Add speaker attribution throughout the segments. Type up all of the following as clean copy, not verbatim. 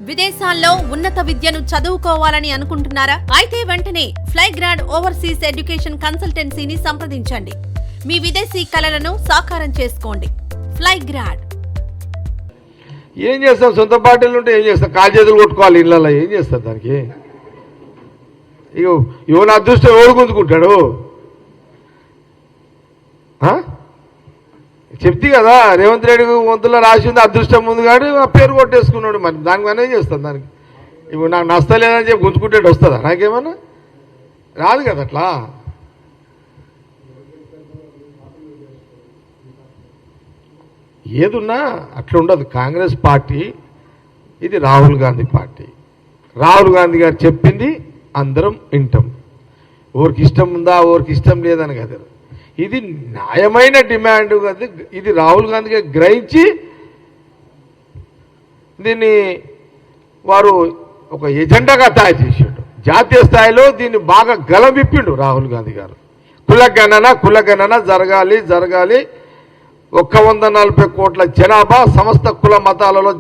Speaker 1: విదేశాల్లో ఉన్నత విద్యను చదువుకోవాలని అనుకుంటున్నారా? అయితే వెంటనే ఫ్లైగ్రాడ్ ఓవర్సీస్ ఎడ్యుకేషన్ కన్సల్టెన్సీని సంప్రదించండి. మీ విదేశీ కలలను సాకారం చేసుకోండి. ఫ్లైగ్రాడ్.
Speaker 2: ఏం చేస్తాం? సొంత పార్టీలు ఉంటే ఏం చేస్తాం? కాలు చేతులు కొట్టుకోవాలి ఇళ్ళల్లో. ఏం చేస్తారు దానికి? ఇవన్న అదృష్టం ఎవరు గుంజుకుంటాడు? చెప్తే కదా రేవంత్ రెడ్డి వంతులో రాసి ఉంది అదృష్టం ముందు కాదు ఆ పేరు కొట్టేసుకున్నాడు. మరి దానికి మనం ఏం చేస్తాం? దానికి ఇప్పుడు నాకు నష్టలేదని చెప్పి గుంజుకుంటే వస్తుందా? నాకేమన్నా రాదు కదా అట్లా. ఏదున్నా అట్లా ఉండదు. కాంగ్రెస్ పార్టీ ఇది రాహుల్ గాంధీ పార్టీ. రాహుల్ గాంధీ గారు చెప్పింది అందరం వింటాం. ఎవరికి ఇష్టం ఉందా ఎవరికి ఇష్టం లేదని కదా. ఇది న్యాయమైన డిమాండ్ కదా. ఇది రాహుల్ గాంధీ గారు గ్రహించి దీన్ని వారు ఒక ఎజెండాగా తయారు చేసాడు. జాతీయ స్థాయిలో దీన్ని బాగా గలం విప్పిండు రాహుల్ గాంధీ గారు. కులగణన జరగాలి జరగాలి. 140 కోట్ల జనాభా, సమస్త కుల మతాలలో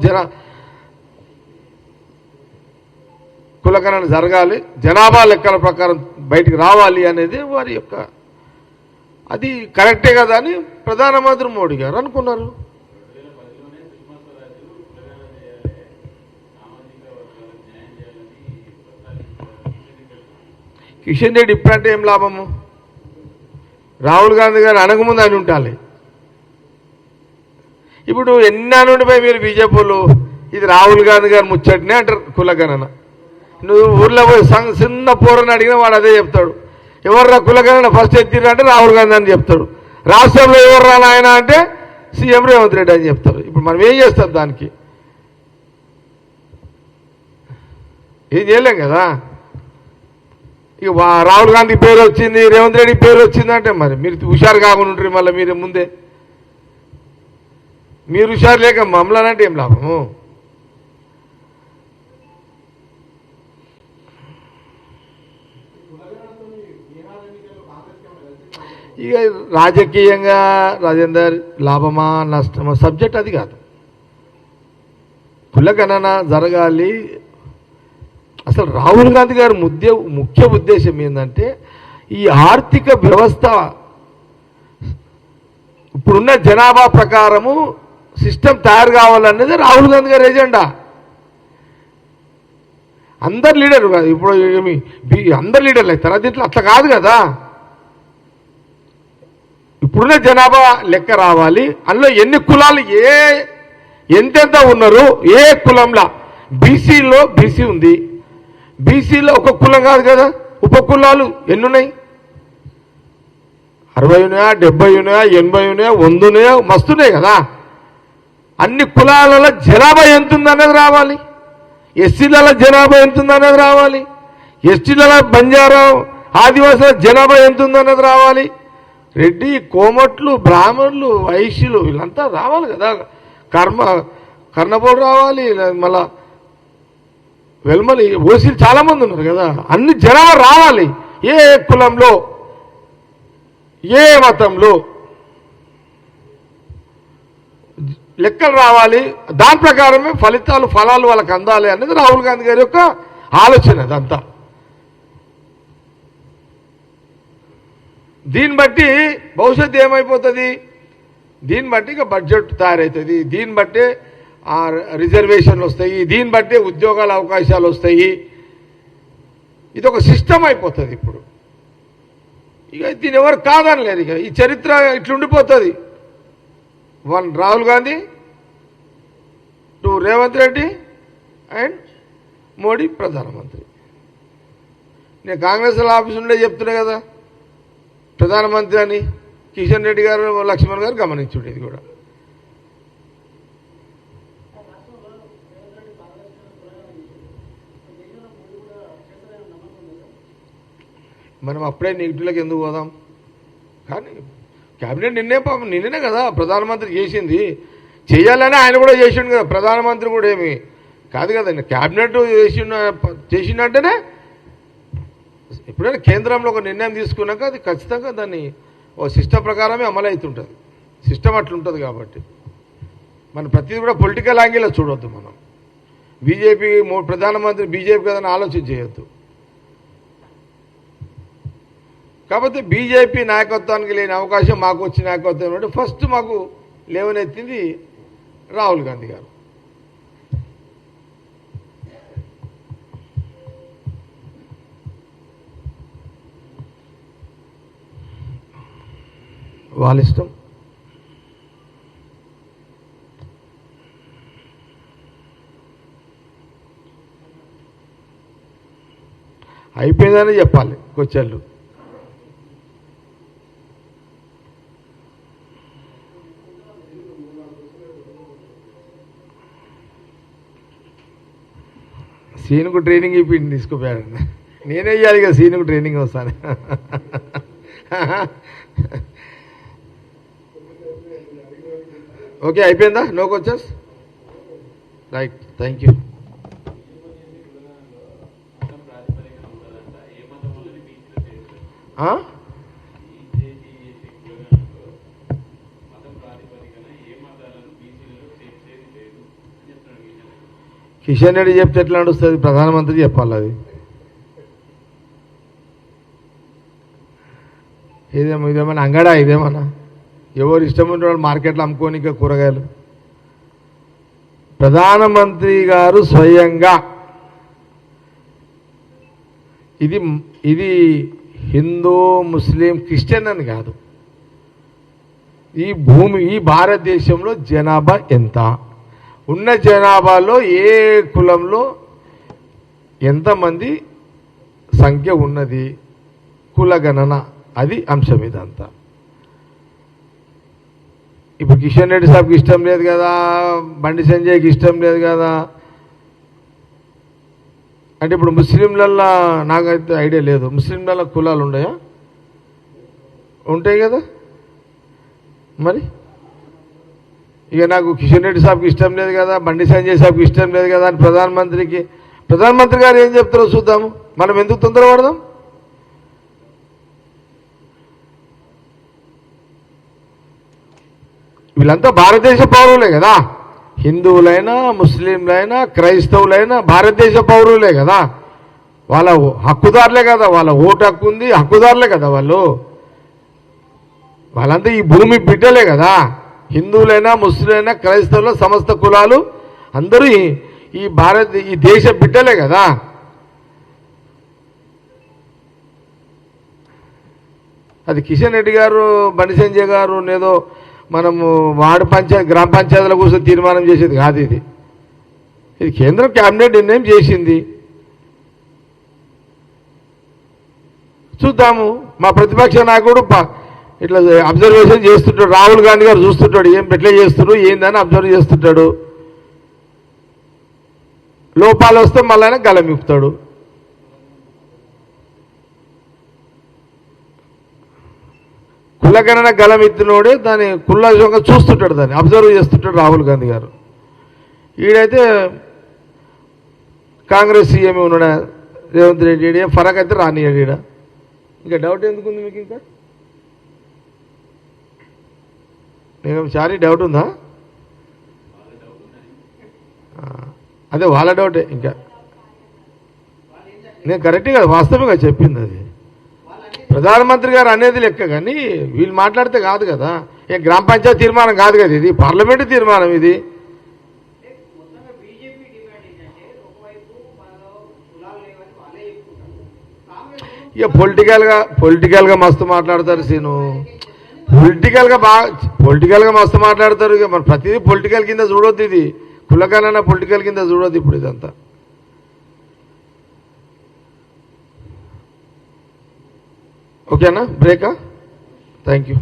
Speaker 2: కులగణన జరగాలి, జనాభా లెక్కల ప్రకారం బయటికి రావాలి అనేది వారి యొక్క అది కరెక్టే కదా అని ప్రధానమంత్రి మోడీ గారు అనుకున్నారు. కిషన్ రెడ్డి ఇప్పుడంటే ఏం లాభము? రాహుల్ గాంధీ గారు అనకముందు అని ఉంటాలి. ఇప్పుడు ఎన్ని నుండిపోయి మీరు బీజేపీలు ఇది రాహుల్ గాంధీ గారు ముచ్చటనే అంటారు కులగణన. నువ్వు ఊర్లో పోయి చిన్న పోరని అడిగినా వాడు అదే చెప్తాడు. ఎవర్రా కులగణన ఫస్ట్ ఎత్తిర్రా అంటే రాహుల్ గాంధీ అని చెప్తాడు. రాష్ట్రంలో ఎవర్రా నాయన అంటే సీఎం రేవంత్ రెడ్డి అని చెప్తారు. ఇప్పుడు మనం ఏం చేస్తాం? దానికి ఏం చేయలేం కదా. ఇక రాహుల్ గాంధీ పేరు వచ్చింది, రేవంత్ రెడ్డి పేరు వచ్చిందంటే మరి మీరు హుషారు కాకుండా ఉంటారు. మళ్ళీ మీరు ముందే మీరు హుషారు లేక మమ్మల్ని అంటే ఏం లాభము? ఇక రాజకీయంగా రాజేందర్ లాభమా నష్టమా సబ్జెక్ట్ అది కాదు. కులగణన జరగాలి. అసలు రాహుల్ గాంధీ గారి ముఖ్య ఉద్దేశం ఏంటంటే ఈ ఆర్థిక వ్యవస్థ ఇప్పుడున్న జనాభా ప్రకారము సిస్టమ్ తయారు కావాలనేది రాహుల్ గాంధీ గారి ఎజెండా. అందరు లీడర్ కాదు, ఇప్పుడు ఏమి అందరు లీడర్లు అవుతారా దీంట్లో? అట్లా కాదు కదా. ఇప్పుడున్న జనాభా లెక్క రావాలి. అందులో ఎన్ని కులాలు ఎంతెంత ఉన్నారు, ఏ కులంలో. బీసీలో బీసీ ఉంది. బీసీలో ఒక కులం కాదు కదా, ఉపకులాలు ఎన్నున్నాయి? 60 ఉన్నాయా, 70 ఉన్నాయా, 80 ఉన్నాయా, 100 ఉన్నాయా, మస్తున్నాయి కదా. అన్ని కులాలలో జనాభా ఎంతుందనేది రావాలి. ఎస్సీలలో జనాభా ఎంతుందనేది రావాలి. ఎస్టీలలో బంజారా ఆదివాసుల జనాభా ఎంతుందనేది రావాలి. రెడ్డి, కోమట్లు, బ్రాహ్మణులు, వైశ్యులు వీళ్ళంతా రావాలి కదా. కర్ణపోడు రావాలి. మళ్ళా వెల్మలి ఓసీలు చాలామంది ఉన్నారు కదా. అన్ని జనాభా రావాలి. ఏ కులంలో ఏ మతంలో లెక్కలు రావాలి. దాని ప్రకారమే ఫలాలు వాళ్ళకి అందాలి అనేది రాహుల్ గాంధీ గారి యొక్క ఆలోచన. అదంతా దీన్ని బట్టి భవిష్యత్తు ఏమైపోతుంది? దీన్ని బట్టి ఇక బడ్జెట్ తయారవుతుంది. దీన్ని బట్టే రిజర్వేషన్లు వస్తాయి. దీన్ని బట్టే ఉద్యోగాల అవకాశాలు వస్తాయి. ఇది ఒక సిస్టమ్ అయిపోతుంది. ఇప్పుడు ఇక దీన్ని ఎవరు కాదని లేదు. ఇక ఈ చరిత్ర ఇట్లుండిపోతుంది. 1 రాహుల్ గాంధీ, 2 రేవంత్ రెడ్డి అండ్ మోడీ ప్రధానమంత్రి. నేను కాంగ్రెస్ ఆఫీస్ నుండే చెప్తున్నా కదా ప్రధానమంత్రి అని. కిషన్ రెడ్డి గారు, లక్ష్మణ్ గారు గమనించుండే. ఇది కూడా మనం అప్పుడే నెగిటివ్లోకి ఎందుకు పోదాం? కానీ క్యాబినెట్ నిన్నే కదా ప్రధానమంత్రి చేసింది. చేయాలని ఆయన కూడా చేసిండు కదా. ప్రధానమంత్రి కూడా ఏమి కాదు కదండి. క్యాబినెట్ చేసిండంటేనే ఎప్పుడైనా కేంద్రంలో ఒక నిర్ణయం తీసుకున్నాక అది ఖచ్చితంగా దాన్ని ఓ సిస్టమ్ ప్రకారమే అమలు అవుతుంటుంది. సిస్టమ్ అట్లుంటుంది కాబట్టి మనం ప్రతిదీ కూడా పొలిటికల్ యాంగిల్లో చూడొద్దు. మనం బీజేపీ ప్రధానమంత్రి బీజేపీ కదని ఆలోచన చేయొద్దు. కాకపోతే బీజేపీ నాయకత్వానికి లేని అవకాశం మాకు వచ్చిన నాయకత్వం అంటే ఫస్ట్ మాకు లేవనెత్తింది రాహుల్ గాంధీ గారు. వాళ్ళ ఇష్టం. అయిపోయిందని చెప్పాలి కొచ్చెళ్ళు. సీనుకు ట్రైనింగ్ ఇప్పిండి తీసుకుపోయాడు. నేనే ఇవ్వాలి కదా సీనుకు ట్రైనింగ్ వస్తాను. ఓకే అయిపోయిందా? No questions. Right, thank you. Kishan Reddy చెప్తే ఎట్లా నడుస్తుంది? ప్రధానమంత్రి చెప్పాలి. అది ఇదేమన్నా అంగడా? ఇదేమన్నా ఎవరు ఇష్టం ఉంటే వాళ్ళు మార్కెట్లో అమ్ముకోనిక కూరగాయలు. ప్రధానమంత్రి గారు స్వయంగా ఇది హిందూ ముస్లిం క్రిస్టియన్ అని కాదు, ఈ భారతదేశంలో జనాభా ఎంత, ఉన్న జనాభాలో ఏ కులంలో ఎంతమంది సంఖ్య ఉన్నది, కులగణన, అది అంశం ఇదంతా. ఇప్పుడు కిషన్ రెడ్డి సాబ్కి ఇష్టం లేదు కదా, బండి సంజయ్కి ఇష్టం లేదు కదా అంటే ఇప్పుడు ముస్లింలల్లో నాకైతే ఐడియా లేదు. ముస్లింలలో కులాలు ఉన్నాయా? ఉంటాయి కదా. మరి ఇక నాకు కిషన్ రెడ్డి సాబ్కి ఇష్టం లేదు కదా, బండి సంజయ్ సాబ్కి ఇష్టం లేదు కదా అని ప్రధానమంత్రి గారు ఏం చెప్తారో చూద్దాము. మనం ఎందుకు తొందరపడదాం? వీళ్ళంతా భారతదేశ పౌరులే కదా. హిందువులైనా ముస్లింలైనా క్రైస్తవులైనా భారతదేశ పౌరులే కదా. వాళ్ళ హక్కుదారులే కదా, వాళ్ళ ఓటు హక్కు ఉంది, హక్కుదారులే కదా వాళ్ళంతా ఈ భూమి బిడ్డలే కదా. హిందువులైనా ముస్లింలైనా క్రైస్తవులు సమస్త కులాలు అందరూ ఈ దేశ బిడ్డలే కదా. అది కిషన్ రెడ్డి గారు బండి సంజయ్ గారు ఏదో మనము గ్రామ పంచాయతీల కోసం తీర్మానం చేసేది కాదు. ఇది కేంద్రం క్యాబినెట్ నిర్ణయం చేసింది. చూద్దాము. మా ప్రతిపక్ష నాయకుడు ఇట్లా అబ్జర్వేషన్ చేస్తుంటాడు. రాహుల్ గాంధీ గారు చూస్తుంటాడు ఎట్లా చేస్తున్నారు ఏందని అబ్జర్వ్ చేస్తుంటాడు. లోపాలు వస్తే మళ్ళీ గలం ఇప్పుతాడు. కులగణన గలం ఎత్తినోడే దాన్ని కుల్లాసంగా చూస్తుంటాడు, దాన్ని అబ్జర్వ్ చేస్తుంటాడు రాహుల్ గాంధీ గారు. ఈడైతే కాంగ్రెస్ సీఎం ఉన్నాడా రేవంత్ రెడ్డి, ఏం ఫరక్ అయితే రానియాడు. ఈడ ఇంకా డౌట్ ఎందుకుంది మీకు? ఇంకా నేను చారీ డౌట్ ఉందా? అదే వాళ్ళ డౌటే. ఇంకా నేను కరెక్టే కదా, వాస్తవంగా చెప్పింది. అది ప్రధానమంత్రి గారు అనేది లెక్క, కానీ వీళ్ళు మాట్లాడితే కాదు కదా. గ్రామ పంచాయతీ తీర్మానం కాదు కదా, ఇది పార్లమెంటు తీర్మానం. ఇది ఇక పొలిటికల్గా మస్తు మాట్లాడతారు సీను. పొలిటికల్గా మస్తు మాట్లాడతారు. ఇక మన ప్రతిదీ పొలిటికల్ కింద చూడొద్దు. ఇది కులగణన పొలిటికల్ కింద చూడొద్దు ఇప్పుడు ఇదంతా. ఓకేనా? బ్రేకా? Thank you.